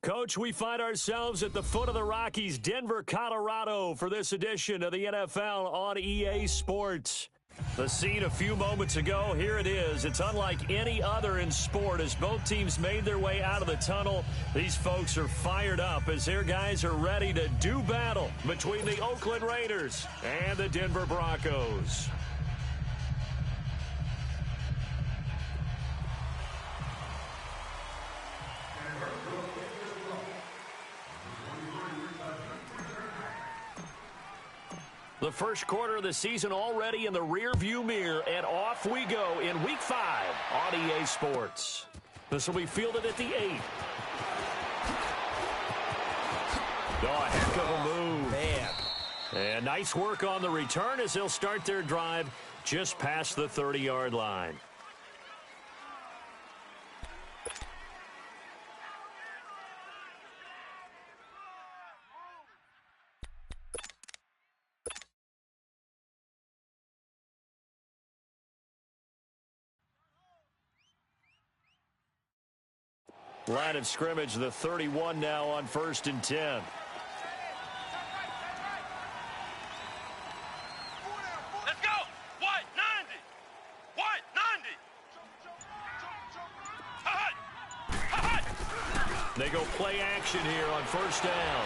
Coach, we find ourselves at the foot of the Rockies, Denver, Colorado, for this edition of the NFL on EA Sports. The scene a few moments ago, here it is. It's unlike any other in sport as both teams made their way out of the tunnel. These folks are fired up as their guys are ready to do battle between the Oakland Raiders and the Denver Broncos. The first quarter of the season already in the rearview mirror, and off we go in Week 5 on EA Sports. This will be fielded at the 8. Oh, a heck of a move. Man. And nice work on the return as they'll start their drive just past the 30-yard line. Line of scrimmage, the 31 now on 1st and 10. Let's go! White, 90! White, 90! They go play action here on 1st down.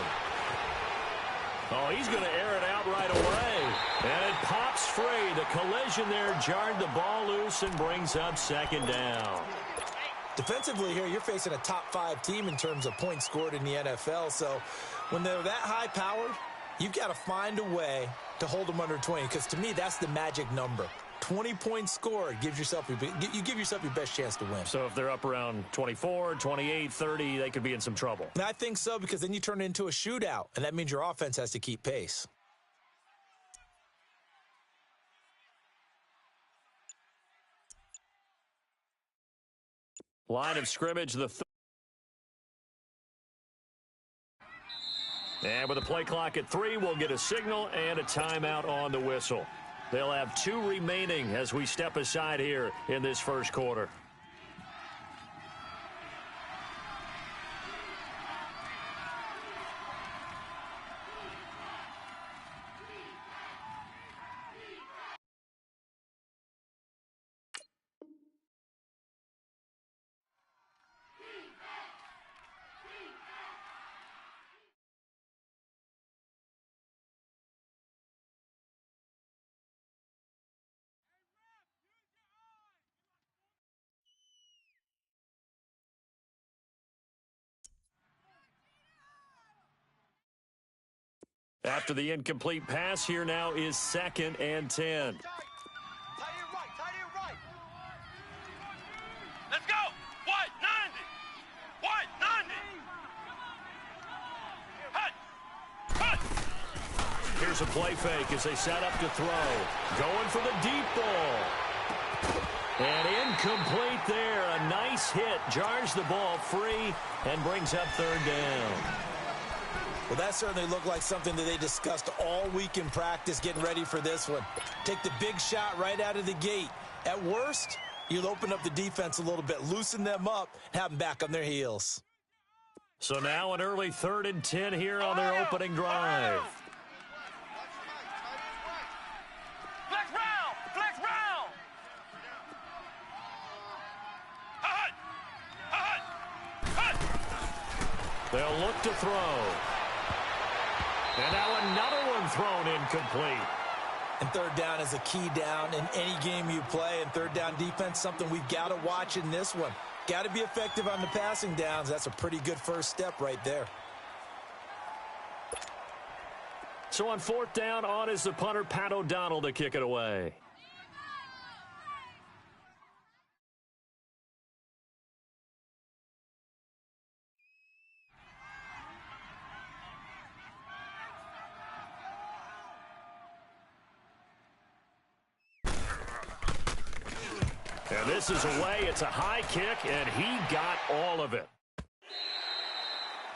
Oh, he's going to air it out right away. And it pops free. The collision there jarred the ball loose and brings up 2nd down. Defensively here, you're facing a top 5 team in terms of points scored in the NFL. So when they're that high-powered, you've got to find a way to hold them under 20. Because to me, that's the magic number. 20 points scored, you give yourself your best chance to win. So if they're up around 24, 28, 30, they could be in some trouble. And I think so, because then you turn it into a shootout, and that means your offense has to keep pace. Line of scrimmage, the and with a play clock at 3, we'll get a signal and a timeout on the whistle. They'll have 2 remaining as we step aside here in this first quarter. After the incomplete pass, here now is 2nd and 10. Tight end right. Let's go! White, 90! White, 90! Here's a play fake as they set up to throw. Going for the deep ball. And incomplete there. A nice hit. Jars the ball free and brings up 3rd down. Well, that certainly looked like something that they discussed all week in practice getting ready for this one. Take the big shot right out of the gate. At worst, you'll open up the defense a little bit, loosen them up, and have them back on their heels. So now an early 3rd and 10 here on their opening drive. Flex round! They'll look to throw. And now another one thrown incomplete. And 3rd down is a key down in any game you play. And 3rd down defense, something we've got to watch in this one. Got to be effective on the passing downs. That's a pretty good first step right there. So on 4th down, on is the punter, Pat O'Donnell, to kick it away. And this is away. It's a high kick, and he got all of it.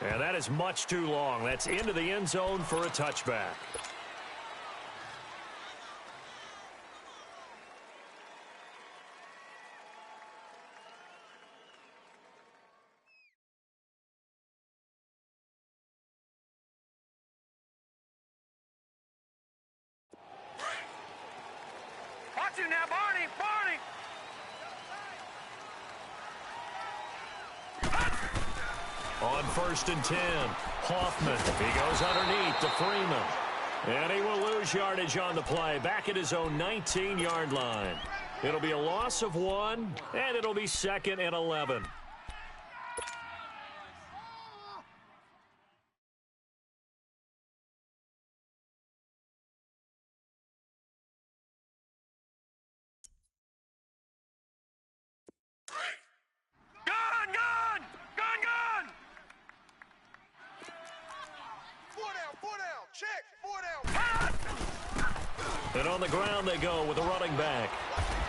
And that is much too long. That's into the end zone for a touchback. on 1st and 10. Hoffman, he goes underneath to Freeman. And he will lose yardage on the play, back at his own 19-yard line. It'll be a loss of 1, and it'll be 2nd and 11. Gun! Four down, check, 4 down. And on the ground they go with a running back.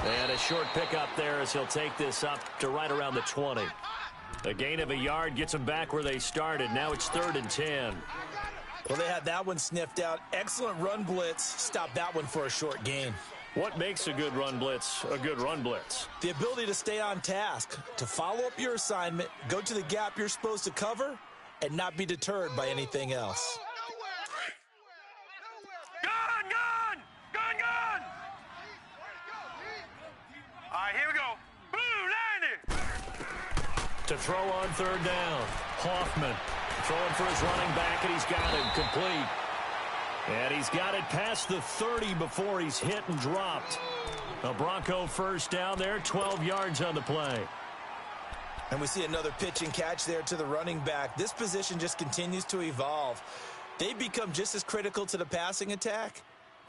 And a short pickup there as he'll take this up to right around the 20. A gain of a yard gets them back where they started. Now it's 3rd and 10. Well, they had that one sniffed out. Excellent run blitz. Stop that one for a short gain. What makes a good run blitz a good run blitz? The ability to stay on task, to follow up your assignment, go to the gap you're supposed to cover, and not be deterred by anything else. Gun! All right, here we go. Blue 90. To throw on 3rd down. Hoffman throwing for his running back, and he's got him complete. And he's got it past the 30 before he's hit and dropped. A Bronco 1st down there, 12 yards on the play. And we see another pitch and catch there to the running back. This position just continues to evolve. They become just as critical to the passing attack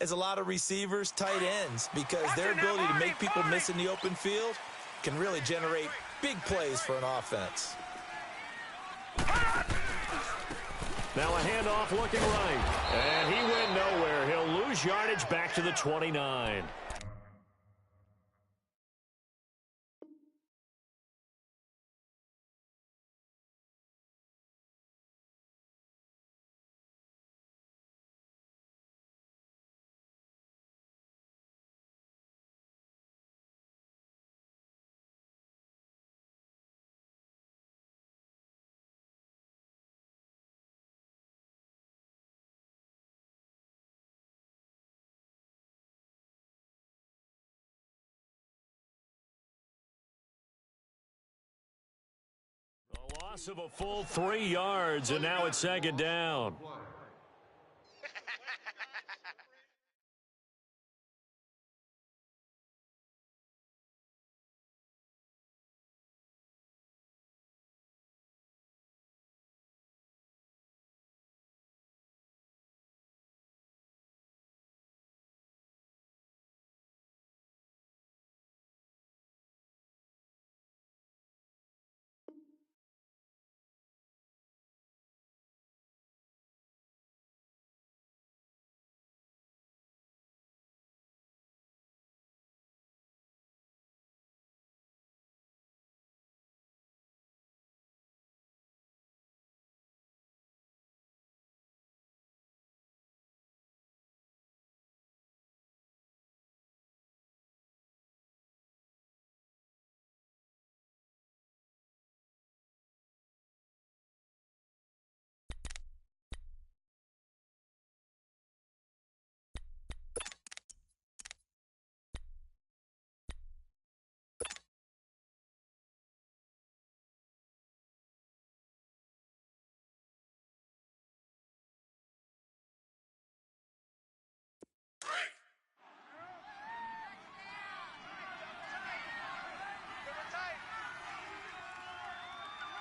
as a lot of receivers, tight ends, because their ability to make people miss in the open field can really generate big plays for an offense. Now a handoff looking right. And he went nowhere. He'll lose yardage back to the 29. A loss of a full 3 yards, and now it's 2nd down.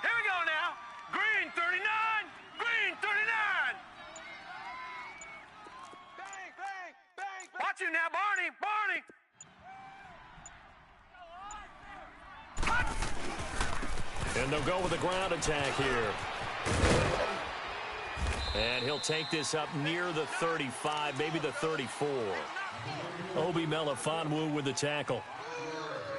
Here we go now. Green 39. Green 39. Bang. Watch you now, Barney. And they'll go with a ground attack here. And he'll take this up near the 35, maybe the 34. Obi Melifonwu with the tackle.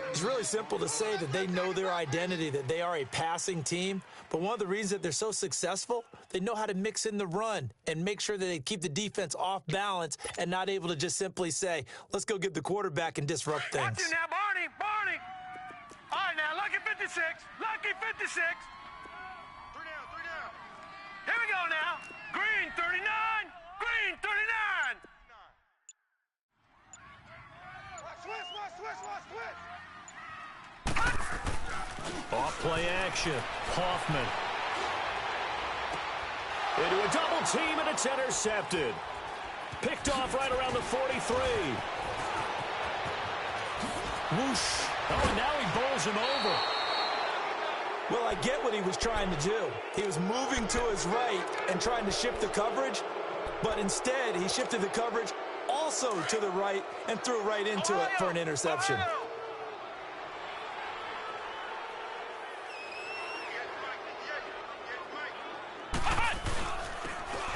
It's really simple to say that they know their identity, that they are a passing team. But one of the reasons that they're so successful, they know how to mix in the run and make sure that they keep the defense off balance and not able to just simply say, let's go get the quarterback and disrupt things. Watch you now, Barney. All right, now, lucky 56. Lucky 56. 3 down. Here we go now. Green 39. Green 39. Switch. Off play action. Hoffman. Into a double team, and it's intercepted. Picked off right around the 43. Whoosh. Oh, and now he bowls him over. Well, I get what he was trying to do. He was moving to his right and trying to shift the coverage, but instead he shifted the coverage also to the right and threw right into it for an interception.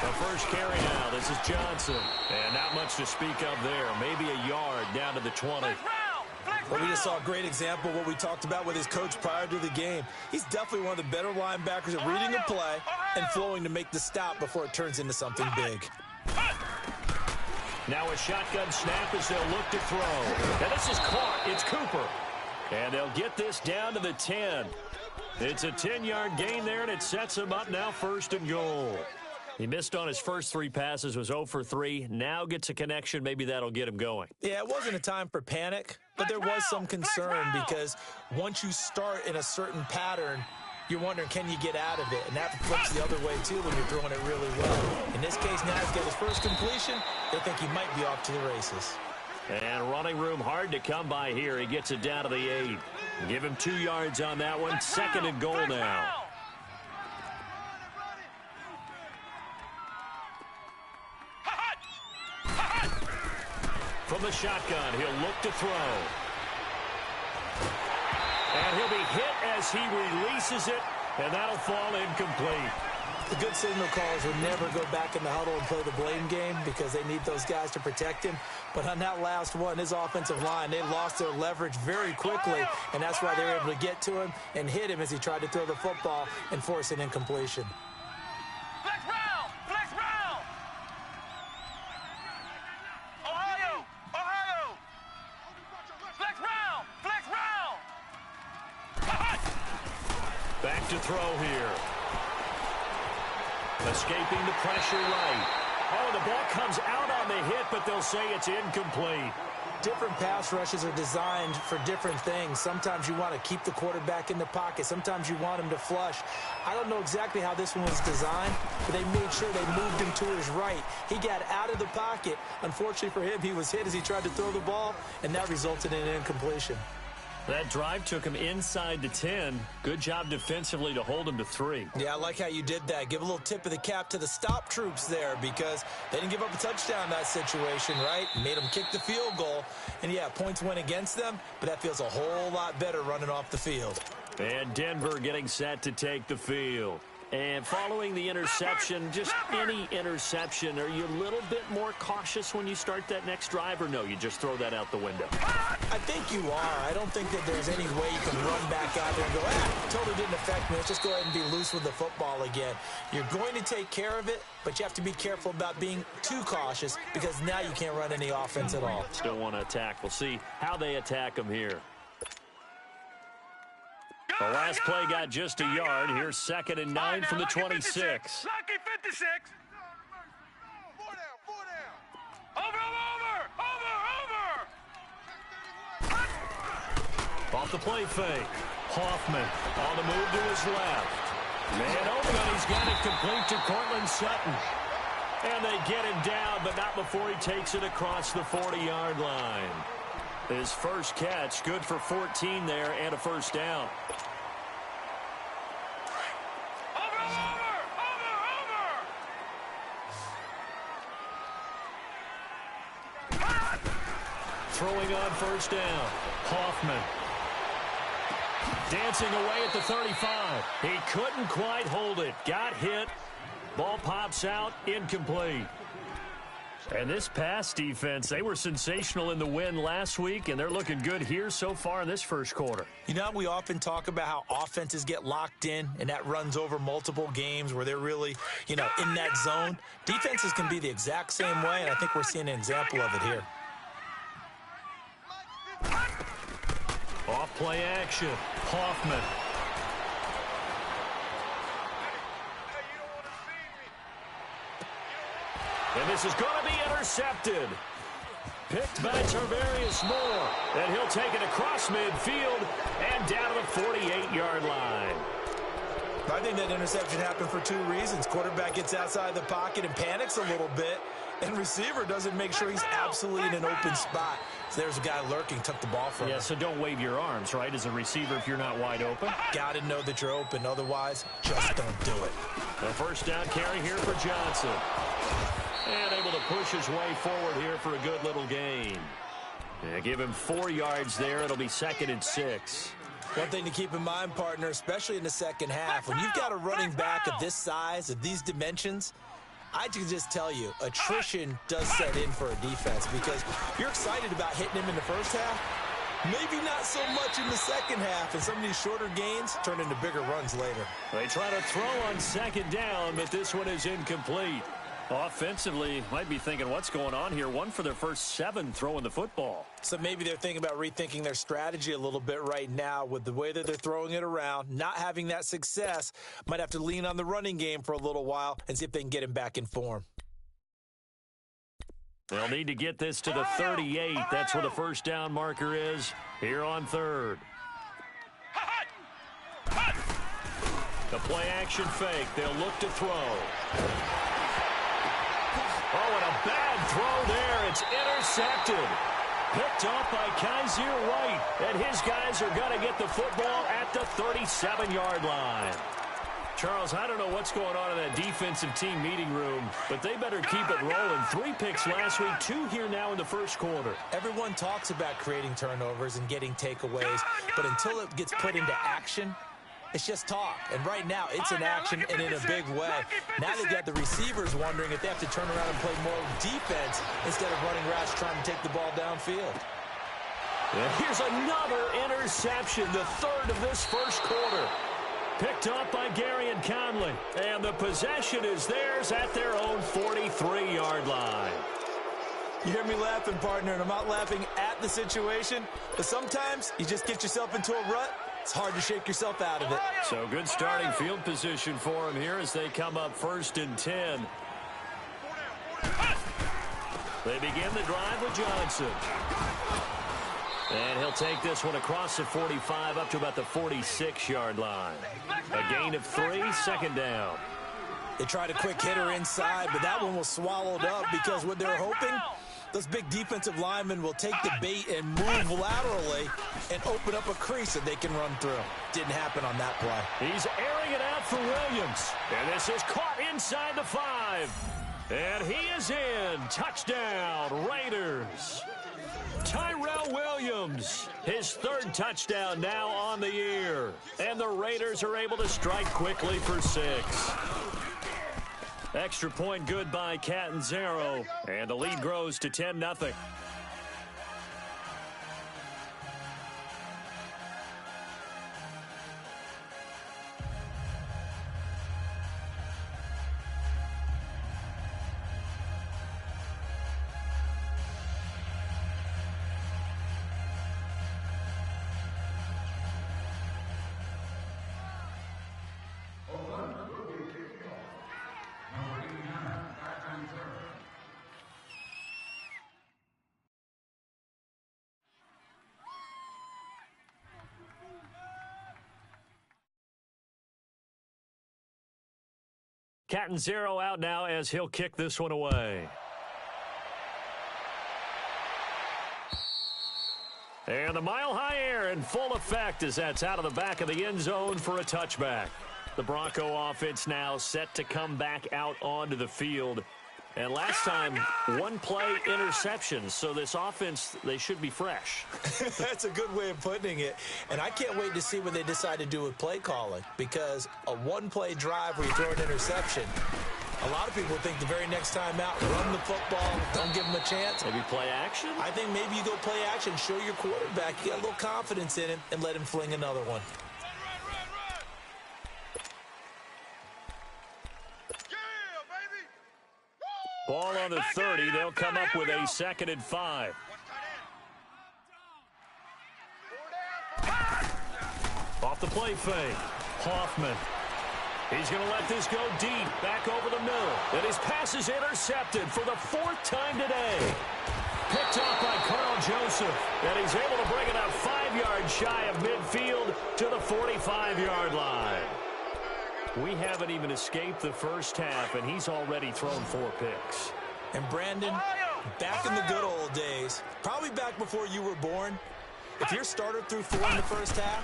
The first carry now. This is Johnson. And not much to speak of there. Maybe a yard down to the 20. Well, we just saw a great example of what we talked about with his coach prior to the game. He's definitely one of the better linebackers at reading a play and flowing to make the stop before it turns into something big. Now a shotgun snap as they'll look to throw. And this is caught. It's Cooper. And they'll get this down to the 10. It's a 10-yard gain there, and it sets him up now 1st and goal. He missed on his first 3 passes, was 0 for 3. Now gets a connection. Maybe that'll get him going. Yeah, it wasn't a time for panic, but there was some concern because once you start in a certain pattern, you're wondering, can you get out of it? And that flips the other way, too, when you're throwing it really well. In this case, now he's got his first completion. They think he might be off to the races. And running room hard to come by here. He gets it down to the 8. Give him 2 yards on that one. 2nd and goal now. From the shotgun, he'll look to throw. And he'll be hit as he releases it, and that'll fall incomplete. The good signal callers would never go back in the huddle and play the blame game because they need those guys to protect him. But on that last one, his offensive line, they lost their leverage very quickly, and that's why they were able to get to him and hit him as he tried to throw the football and force an incompletion. Flex round! Flex round! Ohio! Ohio! Flex round! Flex round! Back to throw here. Escaping the pressure right. Oh, the ball comes out on the hit, but they'll say it's incomplete. Different pass rushes are designed for different things. Sometimes you want to keep the quarterback in the pocket. Sometimes you want him to flush. I don't know exactly how this one was designed, but they made sure they moved him to his right. He got out of the pocket. Unfortunately for him, he was hit as he tried to throw the ball, and that resulted in an incompletion. That drive took him inside the 10. Good job defensively to hold him to 3. Yeah, I like how you did that. Give a little tip of the cap to the stop troops there because they didn't give up a touchdown in that situation, right? Made them kick the field goal. And, yeah, points went against them, but that feels a whole lot better running off the field. And Denver getting set to take the field. And following the interception, just any interception, are you a little bit more cautious when you start that next drive, or no, you just throw that out the window? I think you are. I don't think that there's any way you can run back out there and go, totally didn't affect me. Let's just go ahead and be loose with the football again. You're going to take care of it, but you have to be careful about being too cautious because now you can't run any offense at all. Still want to attack. We'll see how they attack them here. The last play got just a yard. Here's 2nd and 9 from the 26. Lucky 56. 4 down, 4 down. Over! Off the play fake. Hoffman on the move to his left. Man open. He's got it complete to Cortland Sutton. And they get him down, but not before he takes it across the 40-yard line. His first catch, good for 14 there and a first down. Throwing on first down. Hoffman. Dancing away at the 35. He couldn't quite hold it. Got hit. Ball pops out. Incomplete. And this pass defense, they were sensational in the win last week, and they're looking good here so far in this first quarter. You know, we often talk about how offenses get locked in, and that runs over multiple games where they're really, in that zone. Defenses can be the exact same way, and I think we're seeing an example of it here. Off play action. Hoffman. And this is going to be intercepted. Picked by Tarvarius Moore. And he'll take it across midfield and down to the 48-yard line. I think that interception happened for two reasons. Quarterback gets outside the pocket and panics a little bit, and receiver doesn't make sure he's absolutely in an open spot. So there's a guy lurking, took the ball from him. Yeah, so don't wave your arms, right, as a receiver if you're not wide open. Got to know that you're open. Otherwise, just don't do it. The first down carry here for Johnson. And able to push his way forward here for a good little gain. Yeah, give him 4 yards there. It'll be 2nd and 6. One thing to keep in mind, partner, especially in the second half, when you've got a running back of this size, of these dimensions, I can just tell you, attrition does set in for a defense because you're excited about hitting him in the first half, maybe not so much in the second half, and some of these shorter gains turn into bigger runs later. They try to throw on 2nd down, but this one is incomplete. Offensively, might be thinking, what's going on here? 1 for their first 7 throwing the football. So maybe they're thinking about rethinking their strategy a little bit right now with the way that they're throwing it around, not having that success. Might have to lean on the running game for a little while and see if they can get him back in form. They'll need to get this to the 38. That's where the first down marker is here on 3rd. The play action fake. They'll look to throw. Oh, and a bad throw there. It's intercepted. Picked off by Kaiser White. And his guys are going to get the football at the 37-yard line. Charles, I don't know what's going on in that defensive team meeting room, but they better keep it rolling. 3 picks last week, 2 here now in the first quarter. Everyone talks about creating turnovers and getting takeaways, but until it gets put into action, it's just talk. And right now, it's in action and in a big way. Now they've got the receivers wondering if they have to turn around and play more defense instead of running routes trying to take the ball downfield. And here's another interception, the 3rd of this first quarter. Picked up by Gary and Conley. And the possession is theirs at their own 43-yard line. You hear me laughing, partner, and I'm not laughing at the situation, but sometimes you just get yourself into a rut. It's hard to shake yourself out of it. So good starting field position for him here as they come up 1st and 10. They begin the drive with Johnson. And he'll take this one across the 45 up to about the 46-yard line. A gain of 3, 2nd down. They tried a quick hitter inside, but that one was swallowed up because what they're hoping, those big defensive linemen will take the bait and move laterally and open up a crease that they can run through. Didn't happen on that play. He's airing it out for Williams. And this is caught inside the 5. And he is in. Touchdown, Raiders. Tyrell Williams, his 3rd touchdown now on the year. And the Raiders are able to strike quickly for 6. Extra point good by Catanzaro. And the lead grows to 10-0. Catanzaro out now as he'll kick this one away. And the mile-high air in full effect as that's out of the back of the end zone for a touchback. The Bronco offense now set to come back out onto the field. And last time, 1-play interception. So this offense, they should be fresh. That's a good way of putting it. And I can't wait to see what they decide to do with play calling. Because a 1-play drive where you throw an interception, a lot of people think the very next time out, run the football, don't give them a chance. Maybe play action? I think maybe you go play action, show your quarterback, you got a little confidence in him, and let him fling another one. Ball on the 30. They'll come up with a 2nd and 5. Off the play fake. Hoffman. He's going to let this go deep. Back over the middle. And his pass is intercepted for the 4th time today. Picked off by Carl Joseph. And he's able to bring it up 5 yards shy of midfield to the 45-yard line. We haven't even escaped the first half, and he's already thrown 4 picks. And Brandon, back in the good old days, probably back before you were born, if your starter threw 4 in the first half,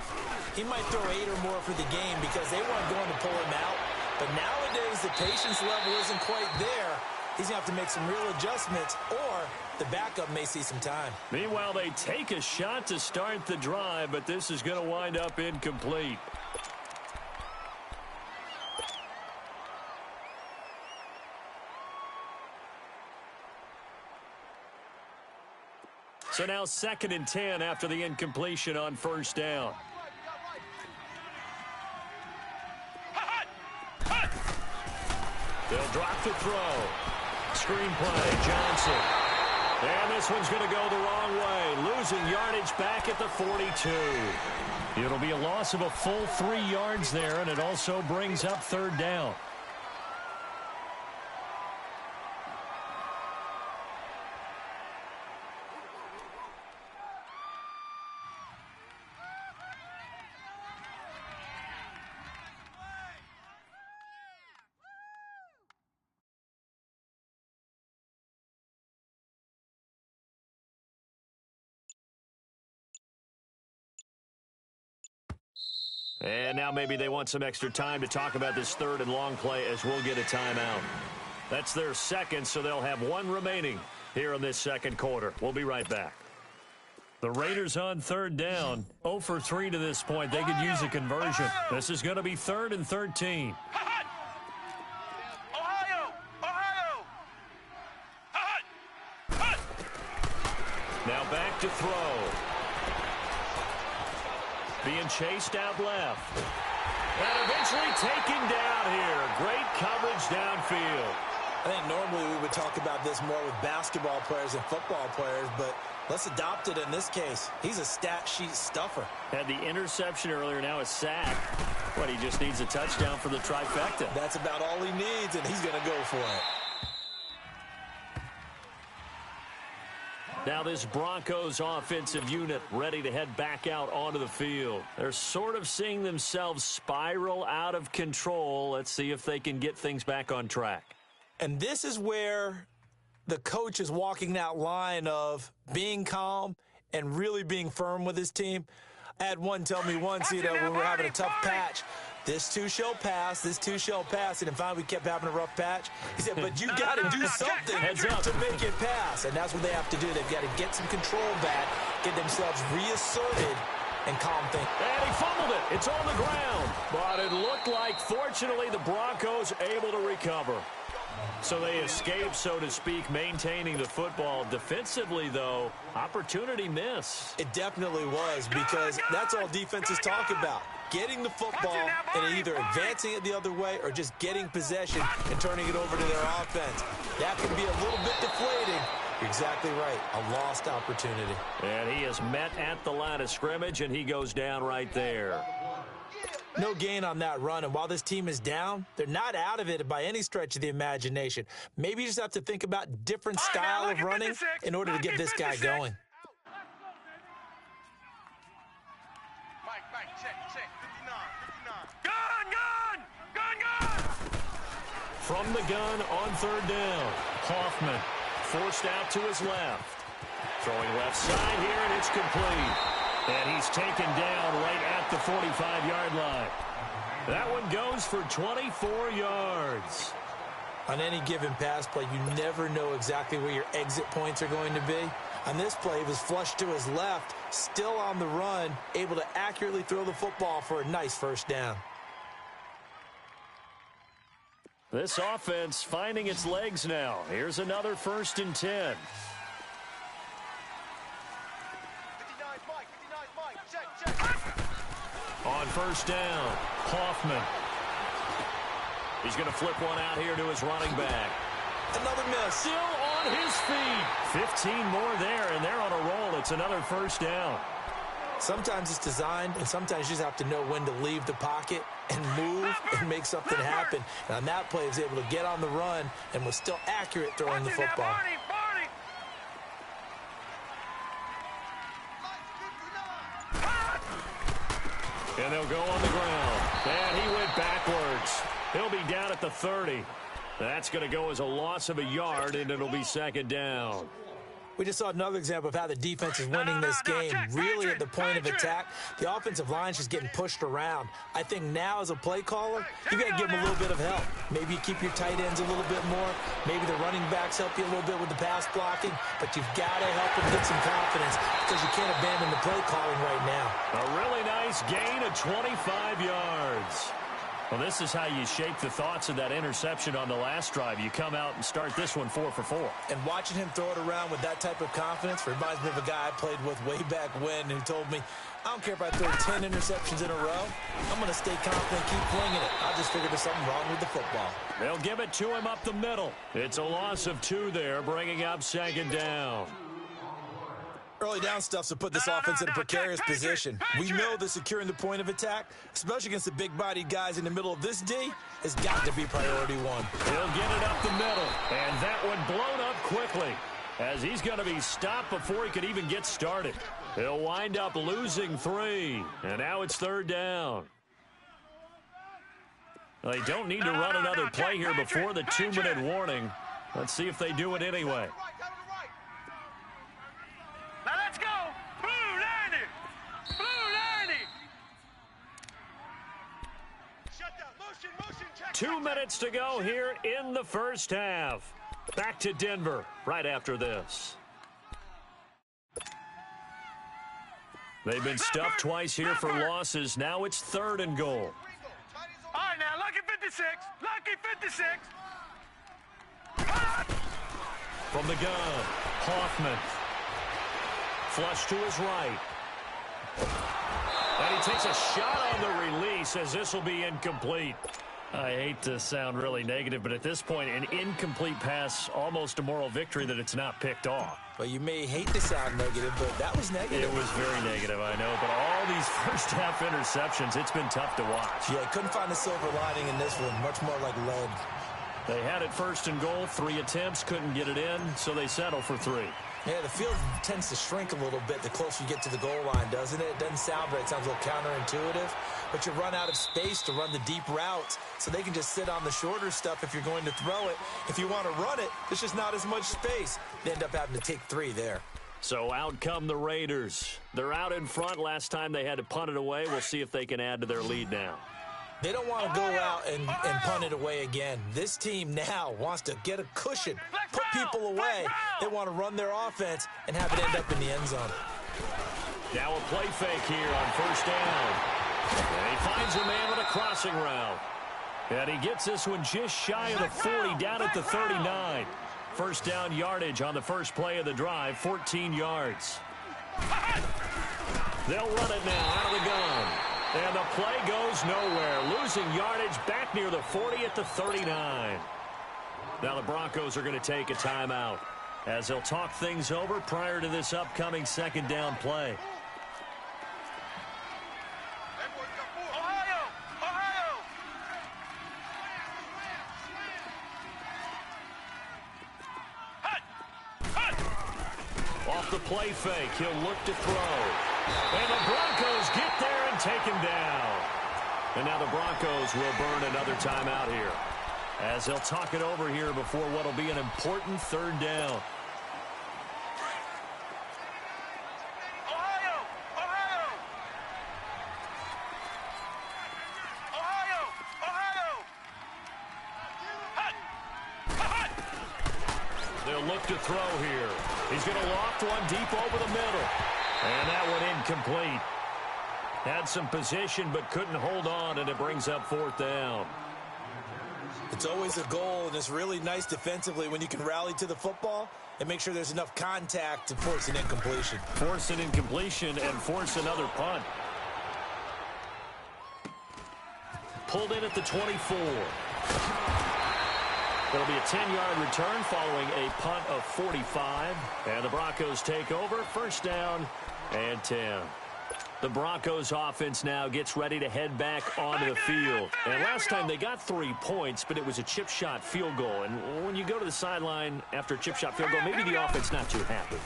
he might throw 8 or more for the game because they weren't going to pull him out. But nowadays, the patience level isn't quite there. He's going to have to make some real adjustments, or the backup may see some time. Meanwhile, they take a shot to start the drive, but this is going to wind up incomplete. So now 2nd and 10 after the incompletion on first down. They'll drop the throw. Screen play, Johnson. And this one's going to go the wrong way. Losing yardage back at the 42. It'll be a loss of a full 3 yards there, and it also brings up 3rd down. And now maybe they want some extra time to talk about this 3rd and long play as we'll get a timeout. That's their 2nd, so they'll have 1 remaining here in this 2nd quarter. We'll be right back. The Raiders on 3rd down. 0 for 3 to this point. They could use a conversion. This is going to be 3rd and 13. Now back to throw. Being chased out left. And eventually taken down here. Great coverage downfield. I think normally we would talk about this more with basketball players and football players, but let's adopt it in this case. He's a stat sheet stuffer. Had the interception earlier, now a sack. What, he just needs a touchdown for the trifecta. That's about all he needs, and he's going to go for it. Now this Broncos offensive unit ready to head back out onto the field. They're sort of seeing themselves spiral out of control. Let's see if they can get things back on track. And this is where the coach is walking that line of being calm and really being firm with his team. I had one tell me once, when we're having a tough patch, this too shall pass, this too shall pass. And finally we kept having a rough patch. He said, but you got to do something to make it pass. And that's what they have to do. They've got to get some control back, get themselves reasserted, and calm things. And he fumbled it. It's on the ground. But it looked like, fortunately, the Broncos able to recover. So they escape, so to speak, maintaining the football. Defensively, though, opportunity miss. It definitely was, because that's all defenses talk about. Getting the football and either advancing it the other way or just getting possession and turning it over to their offense. That can be a little bit deflating. You're exactly right. A lost opportunity. And he is met at the line of scrimmage, and he goes down right there. No gain on that run, and while this team is down, they're not out of it by any stretch of the imagination. Maybe you just have to think about different style of running in order to get this guy going. Mike, check. 59. Gun! From the gun on 3rd down. Hoffman forced out to his left. Throwing left side here, and it's complete. And he's taken down right at the 45-yard line. That one goes for 24 yards. On any given pass play, you never know exactly where your exit points are going to be. On this play, he was flushed to his left, still on the run, able to accurately throw the football for a nice 1st down. This offense finding its legs now. Here's another 1st and 10. On 1st down, Hoffman. He's going to flip one out here to his running back. Another miss. Still on his feet. 15 more there, and they're on a roll. It's another 1st down. Sometimes it's designed, and sometimes you just have to know when to leave the pocket and move and make something happen. And on that play, he was able to get on the run and was still accurate throwing the football. And they'll go on the ground. And he went backwards. He'll be down at the 30. That's going to go as a loss of a yard, and it'll be second down. We just saw another example of how the defense is winning this game. Really at the point of attack, the offensive line is just getting pushed around. I think now as a play caller, you got to give them a little bit of help. Maybe you keep your tight ends a little bit more. Maybe the running backs help you a little bit with the pass blocking. But you've got to help them get some confidence because you can't abandon the play calling right now. A really nice gain of 25 yards. Well, this is how you shape the thoughts of that interception on the last drive. You come out and start this one 4 for 4. And watching him throw it around with that type of confidence reminds me of a guy I played with way back when who told me, I don't care if I throw 10 interceptions in a row. I'm going to stay confident, keep flinging it. I just figured there's something wrong with the football. They'll give it to him up the middle. It's a loss of 2 there, bringing up second down. Early down stuff's to put this offense in a precarious position. We know that securing the point of attack, especially against the big-bodied guys in the middle of this D, has got to be priority one. He'll get it up the middle, and that one blown up quickly as he's going to be stopped before he could even get started. He'll wind up losing 3, and now it's third down. They don't need to run another play here before the 2-minute warning. Let's see if they do it anyway. Now let's go. Blue 90. Blue 90. Shut down. Motion, check. 2 minutes to go here in the first half. Back to Denver right after this. They've been stuffed twice here for losses. Now it's 3rd and goal. All right, now, lucky 56. Lucky 56. From the gun, Hoffman. Flush to his right. And he takes a shot on the release as this will be incomplete. I hate to sound really negative, but at this point, an incomplete pass, almost a moral victory that it's not picked off. Well, you may hate to sound negative, but that was negative. It was very negative, I know, but all these first half interceptions, it's been tough to watch. Yeah, couldn't find a silver lining in this one, much more like lead. They had it 1st and goal, 3 attempts, couldn't get it in, so they settle for 3. Yeah, the field tends to shrink a little bit the closer you get to the goal line, doesn't it? It doesn't sound right. It sounds a little counterintuitive. But you run out of space to run the deep routes, so they can just sit on the shorter stuff if you're going to throw it. If you want to run it, there's just not as much space. They end up having to take 3 there. So out come the Raiders. They're out in front. Last time they had to punt it away. We'll see if they can add to their lead now. They don't want to go out and punt it away again. This team now wants to get a cushion, put people away. They want to run their offense and have it end up in the end zone. Now a play fake here on 1st down. And he finds a man with a crossing route. And he gets this one just shy of the 40, down at the 39. 1st down yardage on the first play of the drive, 14 yards. They'll run it now out of the gun. And the play goes nowhere. Losing yardage back near the 40 at the 39. Now the Broncos are going to take a timeout as they'll talk things over prior to this upcoming 2nd down play. Ohio. Ohio. Hut. Hut. Off the play fake, he'll look to throw. And the Broncos get there and take him down. And now the Broncos will burn another timeout here as they'll talk it over here before what will be an important 3rd down. Ohio. Ohio. Ohio. Ohio. Hut. Hut. They'll look to throw here. He's going to loft one deep over the middle. And that one incomplete. Had some position but couldn't hold on, and it brings up 4th down. It's always a goal, and it's really nice defensively when you can rally to the football and make sure there's enough contact to force an incompletion. Force an incompletion and force another punt. Pulled in at the 24. It'll be a 10-yard return following a punt of 45. And the Broncos take over. 1st down and 10. The Broncos offense now gets ready to head back onto the field. And last time they got 3 points, but it was a chip shot field goal. And when you go to the sideline after a chip shot field goal, maybe the offense not too happy.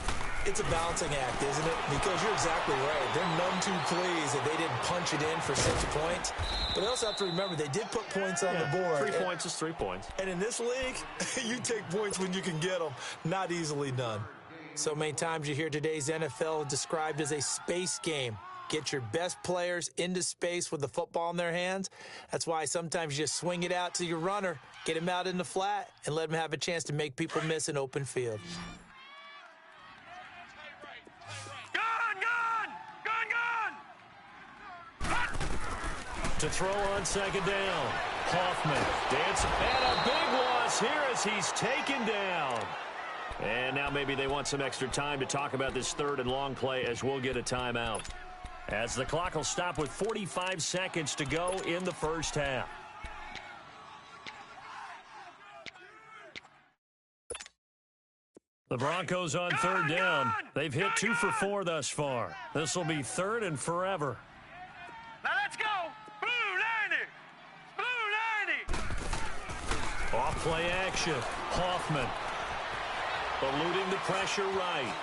It's a balancing act, isn't it? Because you're exactly right. They're none too pleased that they didn't punch it in for 6 points. But they also have to remember they did put points on the board. 3 points is 3 points. And in this league, you take points when you can get them. Not easily done. So many times you hear today's NFL described as a space game. Get your best players into space with the football in their hands. That's why sometimes you just swing it out to your runner, get him out in the flat, and let him have a chance to make people miss an open field. To throw on second down, Hoffman dancing, and a big loss here as he's taken down. And now maybe they want some extra time to talk about this third and long play as we'll get a timeout. As the clock will stop with 45 seconds to go in the first half. The Broncos on third down. They've hit 2 for 4 thus far. This will be third and forever. Now let's go. Blue 90. Blue 90. Off play action. Hoffman eluding the pressure right.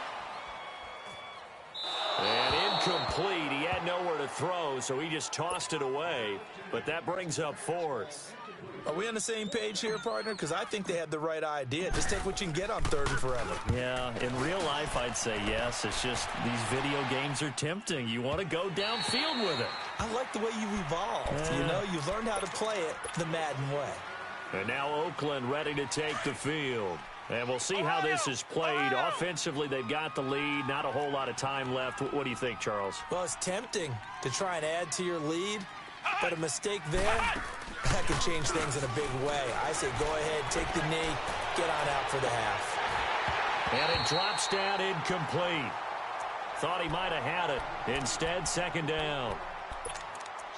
And incomplete. He had nowhere to throw, so he just tossed it away. But that brings up fourth. Are we on the same page here, partner? Because I think they had the right idea. Just take what you can get on third and forever. Yeah, in real life, I'd say yes. It's just these video games are tempting. You want to go downfield with it. I like the way you evolved. You know, you've learned how to play it the Madden way. And now Oakland ready to take the field. And we'll see how this is played. Offensively, they've got the lead. Not a whole lot of time left. What do you think, Charles? Well, it's tempting to try and add to your lead, but a mistake there, that can change things in a big way. I say go ahead, take the knee, get on out for the half. And it drops down incomplete. Thought he might have had it. Instead, second down.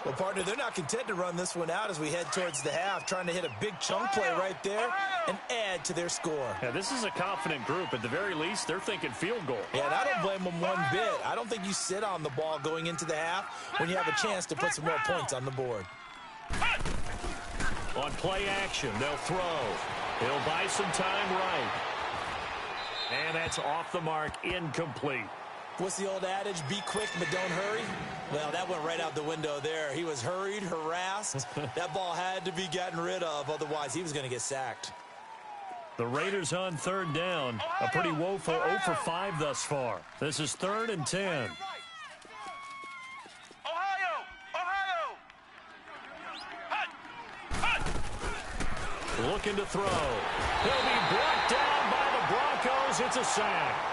Well, partner, they're not content to run this one out as we head towards the half, trying to hit a big chunk play right there and add to their score. Yeah, this is a confident group. At the very least, they're thinking field goal. Yeah, and I don't blame them one bit. I don't think you sit on the ball going into the half when you have a chance to put some more points on the board. On play action, they'll throw. He'll buy some time right. And that's off the mark, incomplete. What's the old adage? Be quick, but don't hurry. Well, that went right out the window there. He was hurried, harassed. That ball had to be gotten rid of. Otherwise, he was going to get sacked. The Raiders on third down. A pretty woeful 0 for 5 thus far. This is 3rd and 10. Looking to throw. He'll be brought down by the Broncos. It's a sack.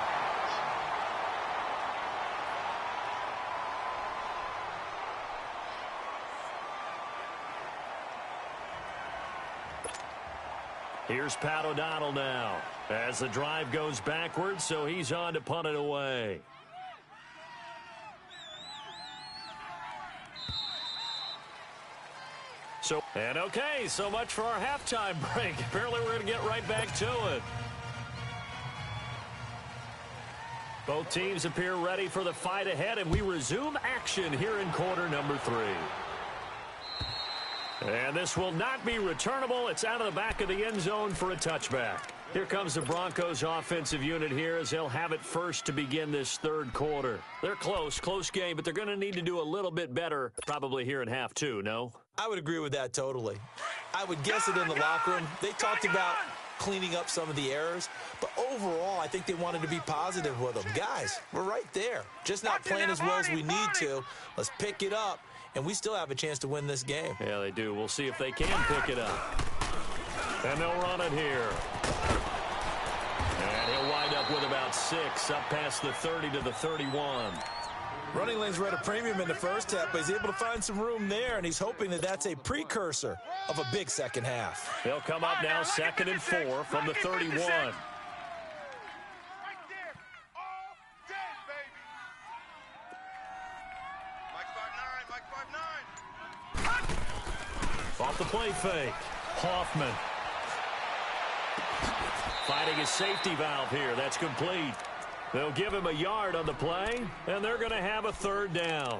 Here's Pat O'Donnell now as the drive goes backwards, so he's on to punt it away. Okay, so much for our halftime break. Apparently we're going to get right back to it. Both teams appear ready for the fight ahead, and we resume action here in quarter number 3. And this will not be returnable. It's out of the back of the end zone for a touchback. Here comes the Broncos offensive unit here as they'll have it first to begin this third quarter. They're close game, but they're going to need to do a little bit better probably here in half 2, no? I would agree with that totally. I would guess it in the locker room. They talked about cleaning up some of the errors, but overall I think they wanted to be positive with them. Guys, we're right there. Just not playing as well as we need to. Let's pick it up, and we still have a chance to win this game. Yeah, they do. We'll see if they can pick it up. And they'll run it here. And he'll wind up with about 6, up past the 30 to the 31. Running lanes were at a premium in the first half, but he's able to find some room there, and he's hoping that that's a precursor of a big second half. They'll come up now 2nd and 4 from the 31. Right there, all day, baby. Mike 5'9", Mike 5'9". Off the play fake. Hoffman. Finding his safety valve here. That's complete. They'll give him a yard on the play, and they're going to have a third down.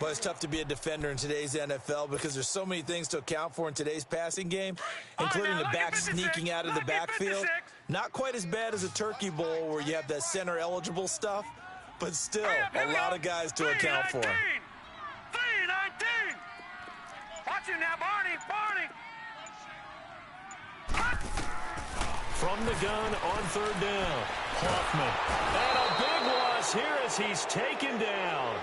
Well, it's tough to be a defender in today's NFL because there's so many things to account for in today's passing game, including the back sneaking out of the backfield. Not quite as bad as a turkey bowl where you have that center-eligible stuff, but still a lot of guys to account for. 3-19. Watch him now, Barney. From the gun on third down, Hoffman. And a big loss here as he's taken down.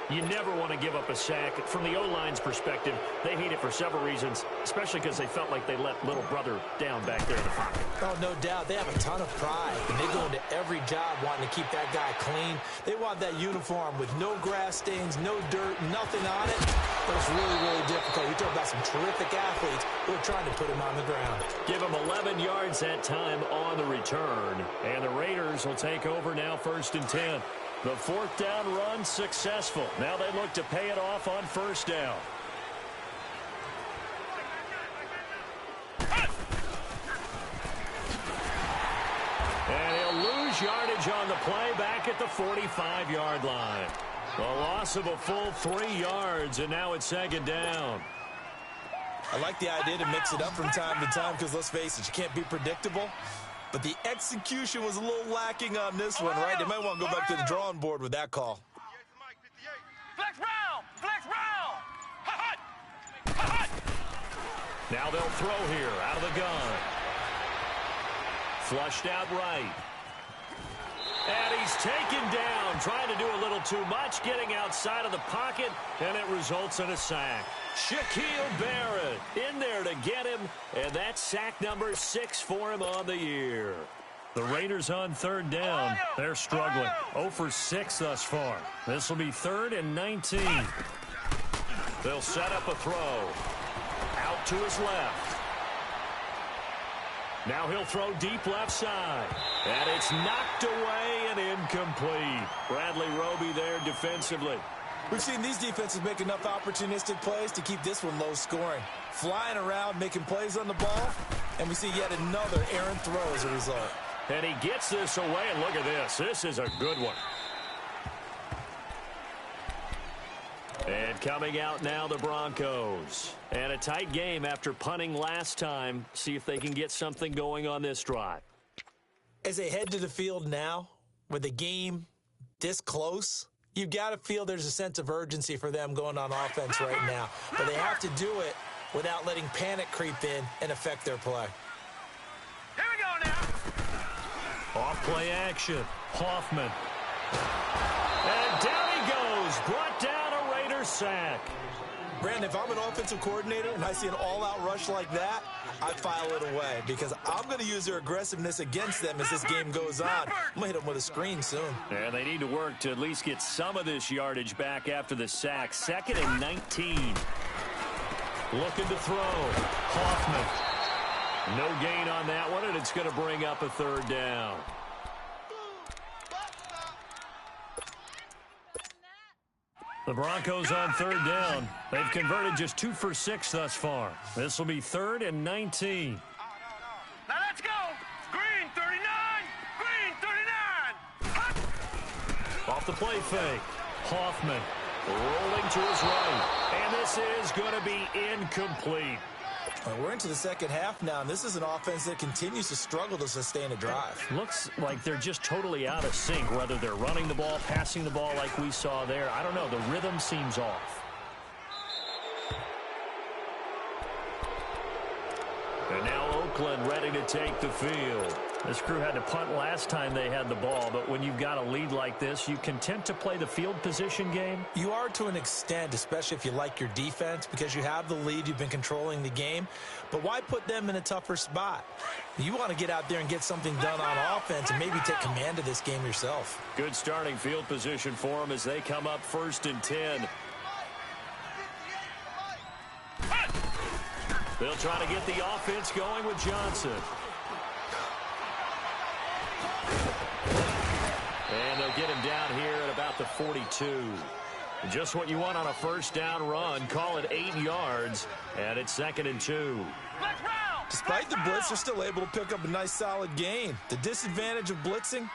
You never want to give up a sack. From the O-line's perspective, they hate it for several reasons, especially because they felt like they let little brother down back there in the pocket. Oh, no doubt. They have a ton of pride, and they go into every job wanting to keep that guy clean. They want that uniform with no grass stains, no dirt, nothing on it. But it's really, really difficult. You talk about some terrific athletes who are trying to put him on the ground. Give him 11 yards that time on the return. And the Raiders will take over now 1st and 10. The 4th down run successful. Now they look to pay it off on 1st down. And he'll lose yardage on the play back at the 45-yard line. A loss of a full 3 yards, and now it's 2nd down. I like the idea to mix it up from time to time because, let's face it, you can't be predictable. But the execution was a little lacking on this one, right? They might want to go back to the drawing board with that call. Flex round. Now they'll throw here out of the gun. Flushed out right. And he's taken down, trying to do a little too much, getting outside of the pocket, and it results in a sack. Shaquille Barrett in there to get him, and that's sack number 6 for him on the year. The Raiders on 3rd down. They're struggling. 0 for 6 thus far. This will be 3rd and 19. They'll set up a throw. Out to his left. Now he'll throw deep left side. And it's knocked away and incomplete. Bradley Roby there defensively. We've seen these defenses make enough opportunistic plays to keep this one low scoring. Flying around, making plays on the ball, and we see yet another errant throw as a result. And he gets this away, and look at this. This is a good one. And coming out now, the Broncos. And a tight game after punting last time. See if they can get something going on this drive. As they head to the field now, with the game this close, you've got to feel there's a sense of urgency for them going on offense right now. But they have to do it without letting panic creep in and affect their play. Here we go now. Off play action. Hoffman. And down he goes. Brought down a Raider sack. Brandon, if I'm an offensive coordinator and I see an all-out rush like that, I file it away because I'm going to use their aggressiveness against them as this game goes on. I'm going to hit them with a screen soon. And they need to work to at least get some of this yardage back after the sack. 2nd and 19. Looking to throw. Hoffman. No gain on that one, and it's going to bring up a 3rd down. The Broncos on 3rd down. They've converted just 2 for 6 thus far. This will be 3rd and 19. Now let's go. Green 39. Green 39. Hut. Off the play fake. Hoffman rolling to his right. And this is going to be incomplete. We're into the second half now, and this is an offense that continues to struggle to sustain a drive. Looks like they're just totally out of sync, whether they're running the ball, passing the ball like we saw there. I don't know. The rhythm seems off. And now Oakland ready to take the field. This crew had to punt last time they had the ball, but when you've got a lead like this, you content to play the field position game? You are to an extent, especially if you like your defense, because you have the lead, you've been controlling the game. But why put them in a tougher spot? You want to get out there and get something done on offense and maybe take command of this game yourself. Good starting field position for them as they come up 1st and 10. They'll try to get the offense going with Johnson. And they'll get him down here at about the 42. Just what you want on a 1st down run. Call it 8 yards, and it's 2nd and 2. Despite the blitz, they're still able to pick up a nice solid gain. The disadvantage of blitzing,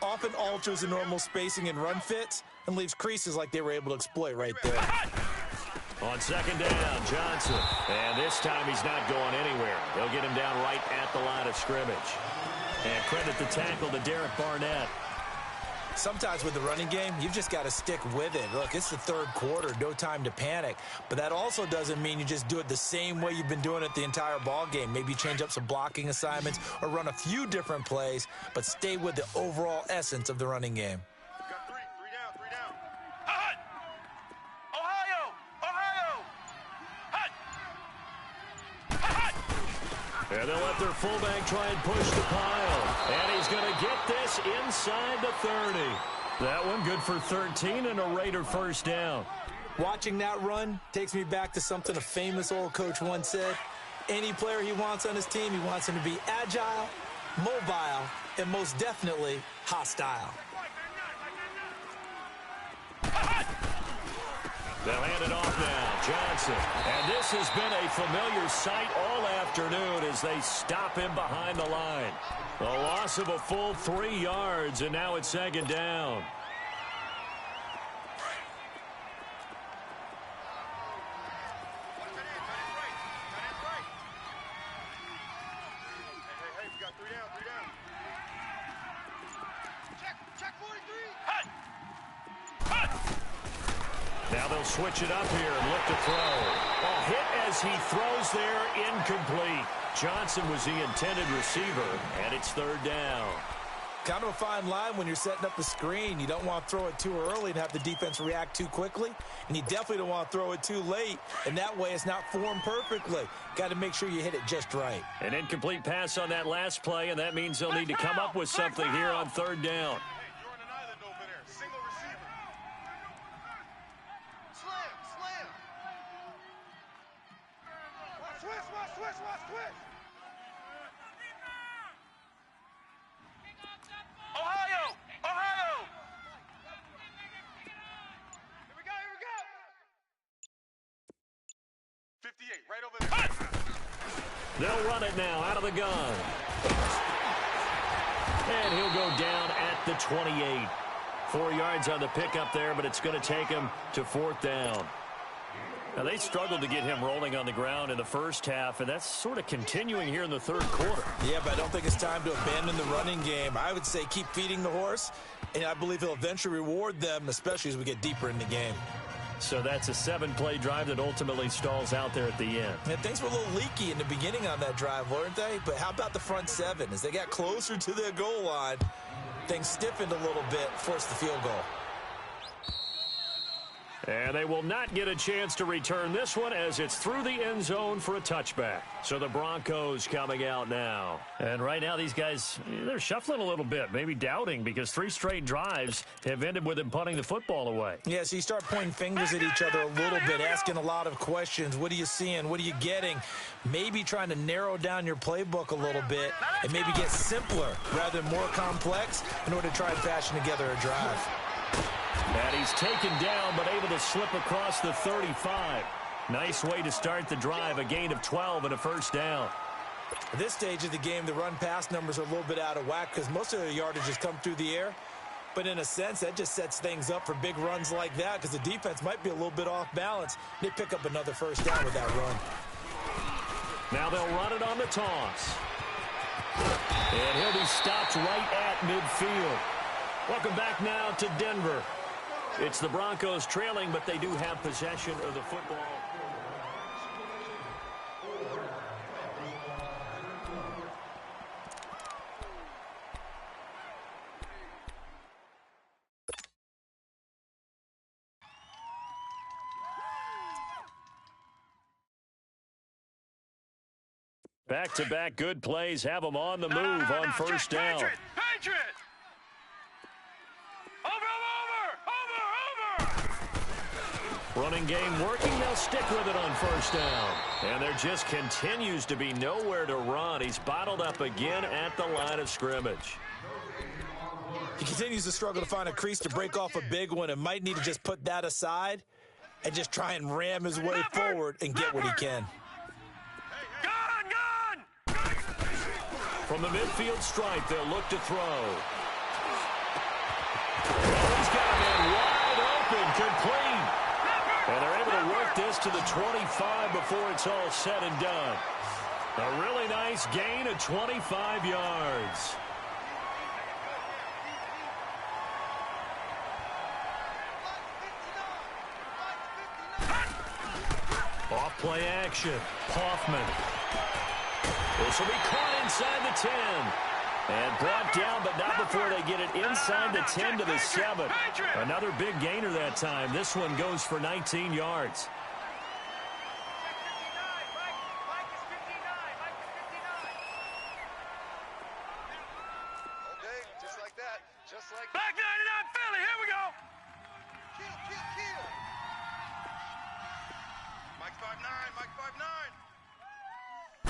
often alters the normal spacing and run fits and leaves creases like they were able to exploit right there. On second down, Johnson. And this time he's not going anywhere. They'll get him down right at the line of scrimmage. And credit the tackle to Derek Barnett. Sometimes with the running game, you've just got to stick with it. Look, it's the third quarter, no time to panic. But that also doesn't mean you just do it the same way you've been doing it the entire ball game. Maybe change up some blocking assignments or run a few different plays, but stay with the overall essence of the running game. Got three down, three down. Hut! Ohio! Ohio! Hut! Hut! And they'll let their fullback try and push the pile. And he's going to get this inside the 30. That one good for 13 and a Raider first down. Watching that run takes me back to something a famous old coach once said. Any player he wants on his team, he wants him to be agile, mobile, and most definitely hostile. They'll hand it off now. Johnson. And this has been a familiar sight all afternoon as they stop him behind the line. A loss of a full 3 yards, and now it's second down. Hey, we got three down, three down. Check 43. Hut! Hut! Now they'll switch it up here and look to throw. A hit as he throws there, incomplete. Johnson was the intended receiver, and it's third down. Kind of a fine line when you're setting up the screen. You don't want to throw it too early and have the defense react too quickly, and you definitely don't want to throw it too late, and that way it's not formed perfectly. Got to make sure you hit it just right. An incomplete pass on that last play, and that means they'll need to come up with something here on third down. Hey, you're on an island over there. Single receiver. Slam. Watch twist. Ohio! Ohio! Here we go. 58, right over there. Hut! They'll run it now out of the gun. And he'll go down at the 28. 4 yards on the pickup there, but it's going to take him to fourth down. Now, they struggled to get him rolling on the ground in the first half, and that's sort of continuing here in the third quarter. Yeah, but I don't think it's time to abandon the running game. I would say keep feeding the horse, and I believe he'll eventually reward them, especially as we get deeper in the game. So that's a 7-play drive that ultimately stalls out there at the end. Yeah, things were a little leaky in the beginning on that drive, weren't they? But how about the front seven? As they got closer to their goal line, things stiffened a little bit, forced the field goal. And they will not get a chance to return this one as it's through the end zone for a touchback. So the Broncos coming out now. And right now these guys, they're shuffling a little bit, maybe doubting, because 3 straight drives have ended with them punting the football away. Yeah, so you start pointing fingers at each other a little bit, asking a lot of questions. What are you seeing? What are you getting? Maybe trying to narrow down your playbook a little bit and maybe get simpler rather than more complex in order to try and fashion together a drive. And he's taken down, but able to slip across the 35. Nice way to start the drive, a gain of 12 and a first down. At this stage of the game, the run-pass numbers are a little bit out of whack because most of the yardage has come through the air. But in a sense, that just sets things up for big runs like that because the defense might be a little bit off balance. They pick up another first down with that run. Now they'll run it on the toss. And he'll be stopped right at midfield. Welcome back now to Denver. It's the Broncos trailing, but they do have possession of the football. Back-to-back good plays have them on the move on first down. Patriot! Running game working, they'll stick with it on first down. And there just continues to be nowhere to run. He's bottled up again at the line of scrimmage. He continues to struggle to find a crease to break off a big one and might need to just put that aside and just try and ram his way forward and get what he can. Gun! From the midfield stripe, they'll look to throw. to the 25 before it's all said and done. A really nice gain of 25 yards. Off play action. Hoffman. This will be caught inside the 10. And brought down, but not before they get it inside the 10 to the 7. Another big gainer that time. This one goes for 19 yards. Okay, just like that. Just like that. Back 99 Philly, here we go. Kill, kill, kill. Mike 5'9", Mike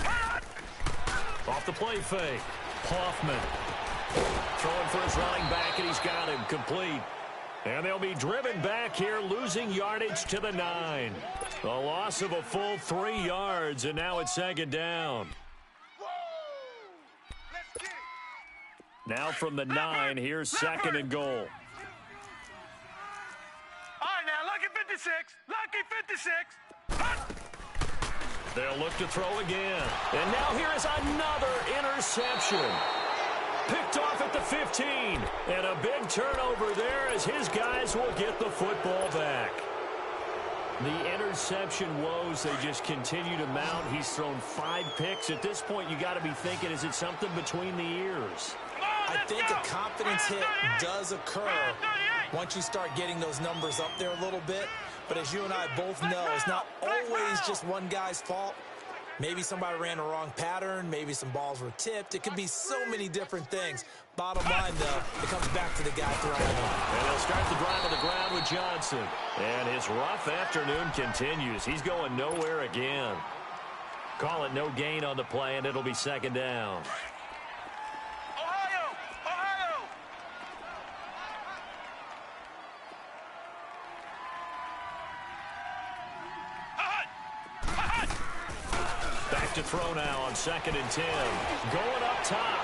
5'9". Off the play fake. Hoffman throwing for his running back, and he's got him complete. And they'll be driven back here, losing yardage to the 9. A loss of a full 3 yards, and now it's second down. Woo! Let's get it. Now from the 9, here's second and goal. All right, now, lucky 56. Lucky 56. They'll look to throw again. And now here is another interception. Picked off at the 15. And a big turnover there as his guys will get the football back. The interception woes, they just continue to mount. He's thrown 5 picks. At this point, you got to be thinking, is it something between the ears? I think a confidence hit does occur once you start getting those numbers up there a little bit. But as you and I both know, it's not always just one guy's fault. Maybe somebody ran the wrong pattern. Maybe some balls were tipped. It could be so many different things. Bottom line, though, it comes back to the guy throwing it. And they'll start the drive on the ground with Johnson. And his rough afternoon continues. He's going nowhere again. Call it no gain on the play, and it'll be second down. Ohio! Ohio! Back to throw now on second and 10. Going up top.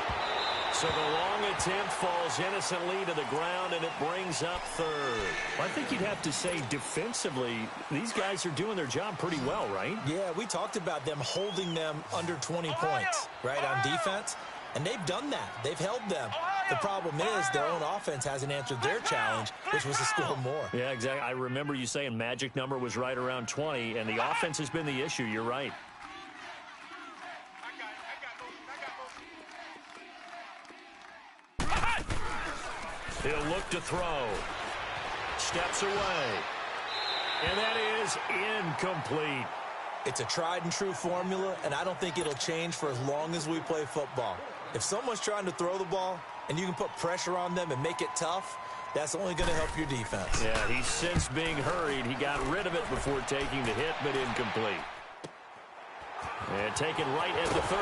So the long attempt falls innocently to the ground, and it brings up third. I think you'd have to say defensively, these guys are doing their job pretty well, right? Yeah, we talked about them holding them under 20 points, right, on defense. And they've done that. They've held them. The problem is their own offense hasn't answered their challenge, which was to score more. Yeah, exactly. I remember you saying magic number was right around 20, and the offense has been the issue. You're right. He'll look to throw. Steps away. And that is incomplete. It's a tried and true formula, and I don't think it'll change for as long as we play football. If someone's trying to throw the ball and you can put pressure on them and make it tough, that's only going to help your defense. Yeah, he's since being hurried. He got rid of it before taking the hit, but incomplete. And taken right at the 35.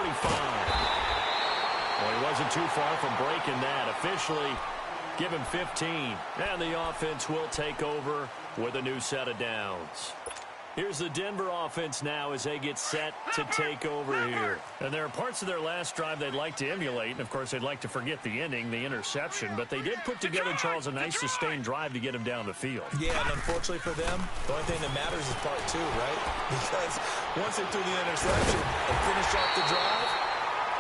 Well, he wasn't too far from breaking that. Officially, give him 15. And the offense will take over with a new set of downs. Here's the Denver offense now as they get set to take over here. And there are parts of their last drive they'd like to emulate. And, of course, they'd like to forget the ending, the interception. But they did put together, Charles, a nice sustained drive to get him down the field. Yeah, and unfortunately for them, the only thing that matters is part 2, right? Because once they threw the interception and finished off the drive,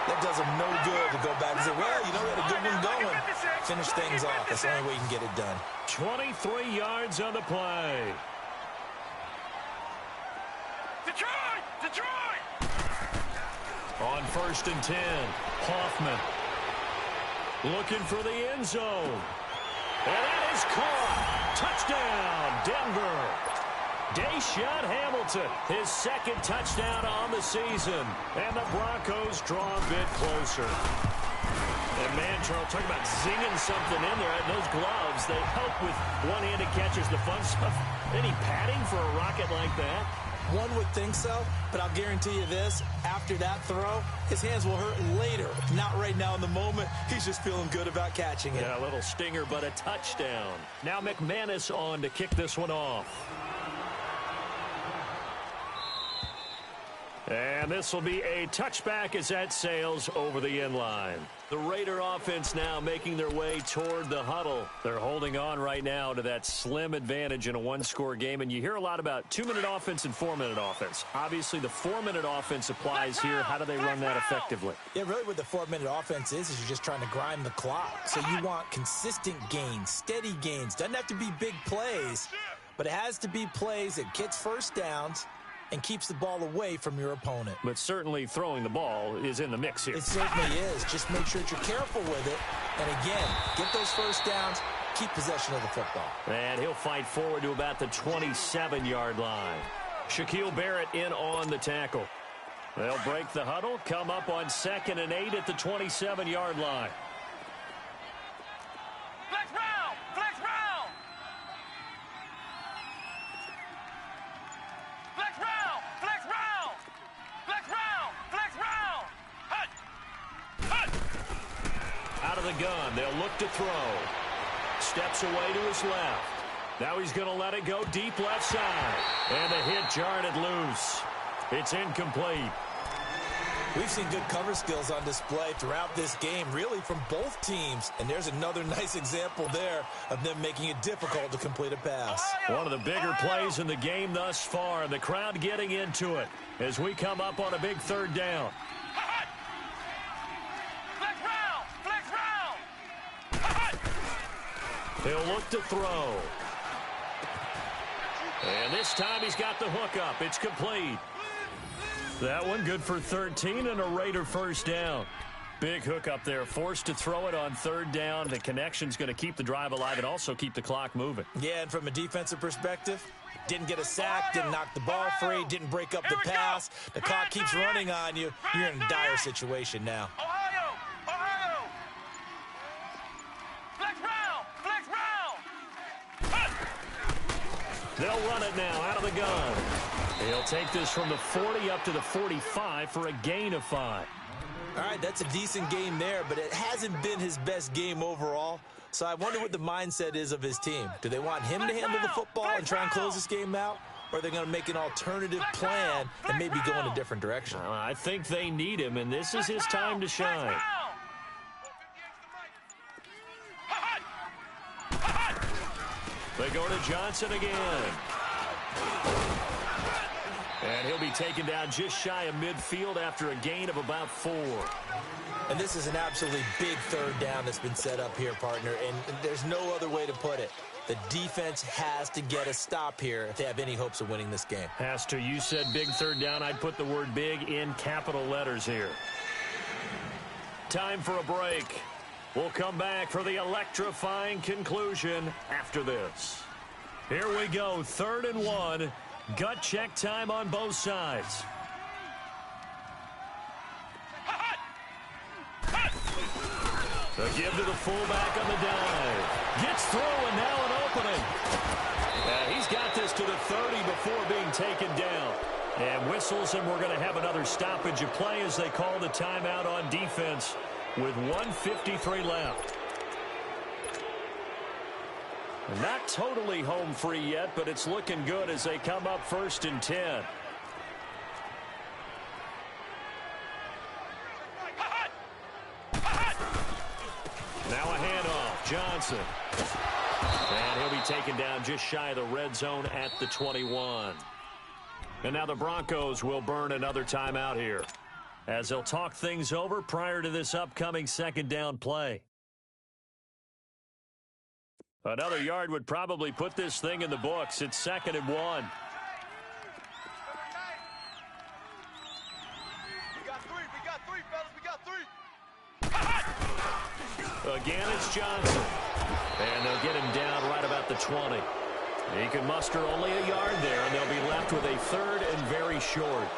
that does them no good to go back and say, well, you know, we had a good one going. Finish things off. That's the only way you can get it done. 23 yards on the play. Detroit! Detroit! On first and 10, Hoffman looking for the end zone. And that is caught. Touchdown, Denver. Deshaun Hamilton, his second touchdown on the season. And the Broncos draw a bit closer. And, man, Charles, talking about zinging something in there. And those gloves, they help with one-handed catches, the fun stuff. Any padding for a rocket like that? One would think so, but I'll guarantee you this, after that throw, his hands will hurt later. Not right now in the moment. He's just feeling good about catching it. Yeah, a little stinger, but a touchdown. Now McManus on to kick this one off. And this will be a touchback as that sails over the end line. The Raider offense now making their way toward the huddle. They're holding on right now to that slim advantage in a one-score game. And you hear a lot about 2-minute offense and 4-minute offense. Obviously, the 4-minute offense applies here. How do they run that effectively? Yeah, really what the 4-minute offense is you're just trying to grind the clock. So you want consistent gains, steady gains. Doesn't have to be big plays, but it has to be plays that gets first downs and keeps the ball away from your opponent. But certainly throwing the ball is in the mix here. It certainly is. Just make sure that you're careful with it. And again, get those first downs, keep possession of the football. And he'll fight forward to about the 27-yard line. Shaquille Barrett in on the tackle. They'll break the huddle, come up on 2nd and 8 at the 27-yard line. Flex round! Flex round! Flex round! Flex round! Flex round! Flex round! Hut! Hut! Out of the gun, they'll look to throw. Steps away to his left. Now he's going to let it go deep left side. And the hit jarred it loose. It's incomplete. We've seen good cover skills on display throughout this game, really from both teams. And there's another nice example there of them making it difficult to complete a pass. One of the bigger plays in the game thus far. The crowd getting into it as we come up on a big 3rd down. Flex round! Flex round! He'll look to throw. And this time he's got the hook up. It's complete. That one good for 13 and a Raider first down. Big hook up there. Forced to throw it on 3rd down. The connection's going to keep the drive alive and also keep the clock moving. Yeah, and from a defensive perspective, didn't get a sack, didn't knock the ball free, didn't break up the pass. The clock keeps running on you. You're in a dire situation now. Ohio! Ohio! Flex round! Flex round! They'll run it now out of the gun. He'll take this from the 40 up to the 45 for a gain of 5. All right, that's a decent game there, but it hasn't been his best game overall. So I wonder what the mindset is of his team. Do they want him to handle the football and try and close this game out? Or are they going to make an alternative plan and maybe go in a different direction? I think they need him, and this is his time to shine. They go to Johnson again. And he'll be taken down just shy of midfield after a gain of about 4. And this is an absolutely big 3rd down that's been set up here, partner, and there's no other way to put it. The defense has to get a stop here if they have any hopes of winning this game. Has to. You said big 3rd down. I'd put the word big in capital letters here. Time for a break. We'll come back for the electrifying conclusion after this. Here we go, 3rd and 1. Gut check time on both sides. The give to the fullback on the dive. Gets through and now an opening. He's got this to the 30 before being taken down. And whistles, and we're going to have another stoppage of play as they call the timeout on defense with 1:53 left. Not totally home free yet, but it's looking good as they come up 1st and 10. Now a handoff. Johnson. And he'll be taken down just shy of the red zone at the 21. And now the Broncos will burn another timeout here as they'll talk things over prior to this upcoming 2nd down play. Another yard would probably put this thing in the books. It's 2nd and 1. We got three, fellas. We got 3. Again, it's Johnson. And they'll get him down right about the 20. He can muster only a yard there, and they'll be left with a 3rd and very short.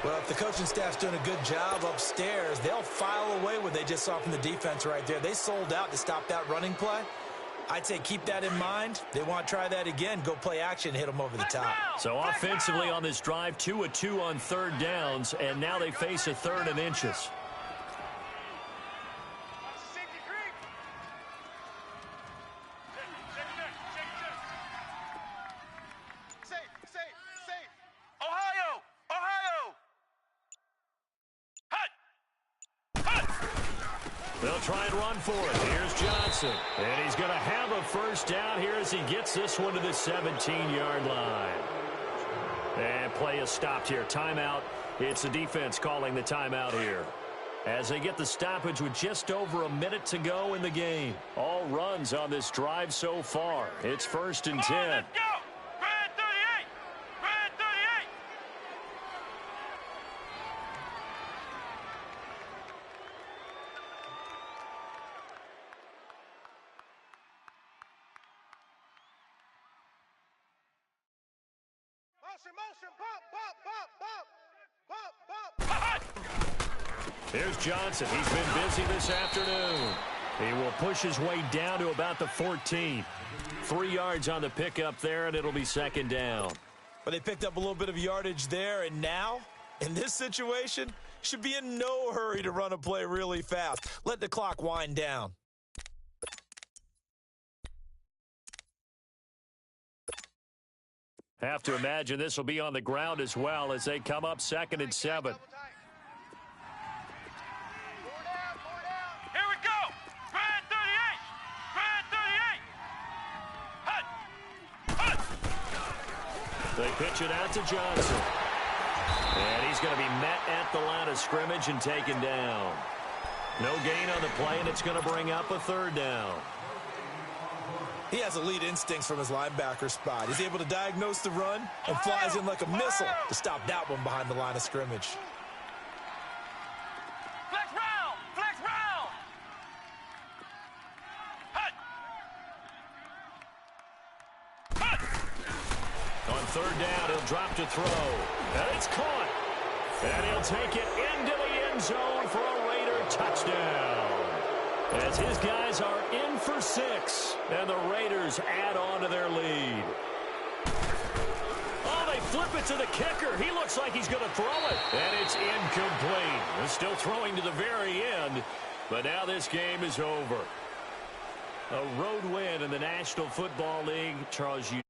Well, if the coaching staff's doing a good job upstairs, they'll file away what they just saw from the defense right there. They sold out to stop that running play. I'd say keep that in mind. They want to try that again. Go play action, hit them over the top. So offensively on this drive, 2 of 2 on 3rd downs, and now they face a 3rd and inches. Ohio! Ohio! Hut! Hut! They'll try and run for it. Here's Johnson. And he's going to have a first down here as he gets this one to the 17-yard line. And play is stopped here. Timeout. It's the defense calling the timeout here, as they get the stoppage with just over a minute to go in the game. All runs on this drive so far. It's 1st and 10. Let's go! Red 38! Red 38! Motion, bump. Here's Johnson. He's been busy this afternoon. He will push his way down to about the 14. 3 yards on the pickup there, and it'll be 2nd down. But they picked up a little bit of yardage there, and now, in this situation, should be in no hurry to run a play really fast. Let the clock wind down. Have to imagine this will be on the ground as well as they come up 2nd and 7. Here we go! Red 38! Red 38! Hut! Hut! They pitch it out to Johnson. And he's going to be met at the line of scrimmage and taken down. No gain on the play, and it's going to bring up a 3rd down. He has elite instincts from his linebacker spot. He's able to diagnose the run and flies in like a missile to stop that one behind the line of scrimmage. Flex round! Flex round! Hut! Hut! On 3rd down, he'll drop to throw. And it's caught. And he'll take it into the end zone for a Raider touchdown. As his guys are in for 6, and the Raiders add on to their lead. Oh, they flip it to the kicker. He looks like he's going to throw it, and it's incomplete. They're still throwing to the very end, but now this game is over. A road win in the National Football League. Charles, you